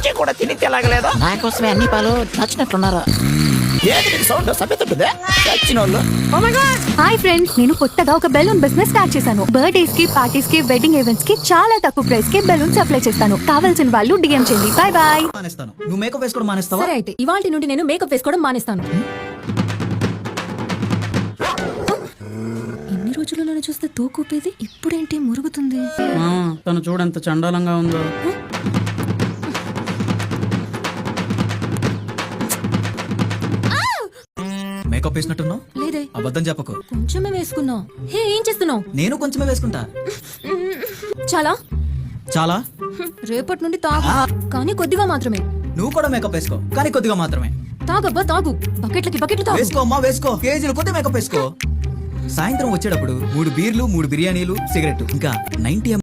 కొంచెం కూడా తిని తెలాగలేదా? నాకోసమే అన్ని పాలు నచ్చినట్లున్నారు. ఏది నీకు సౌండ్ సభ్యతుంటుందే చచ్చిన వాళ్ళు. హాయ్ ఫ్రెండ్స్, నేను కొత్తగా ఒక బెలూన్ బిజినెస్ స్టార్ట్ చేశాను. బర్త్డేస్ కి, పార్టీస్ కి, వెడ్డింగ్ ఈవెంట్స్ కి చాలా తక్కువ ప్రైస్ కి బెలూన్స్ అప్లై చేస్తాను. కావాల్సిన వాళ్ళు డిఎం చేయండి. Bye bye. మానేస్తాను. నువ్వు మేకప్ వేసుకోవడం మానేస్తావా? సరే అయితే ఇవాల్టి నుండి నేను మేకప్ వేసుకోవడం మానేస్తాను. ఎన్ని రోజులు నన్ను చూస్తే తోకూపేది, ఇప్పుడేంటి మురుగుతుంది? తను చూడంత చండాలంగా ఉందో. మేకప్ వేసినట్టున్నావు. లేదే, అబద్ధం చెప్పకు. కొంచెమే వేసుకున్నావు. హే, ఏం చేస్తున్నావు? నేను కొంచెమే వేసుకుంటా. చాలా చాలా. రేపటి నుండి తాగు, కానీ కొద్దిగా మాత్రమే. నువ్వు కూడా మేకప్ వేసుకో, కానీ కొద్దిగా మాత్రమే. తాగబ్బా తాగు, బకెట్లకి బకెట్లు తాగు. వేసుకో అమ్మా, వేసుకో. కేజీలు కొద్ది మేకప్ వేసుకో. సాయంత్రం వచ్చేటప్పుడు 3 బీర్లు, 3 బిర్యానీలు, సిగరెట్, ఇంకా 90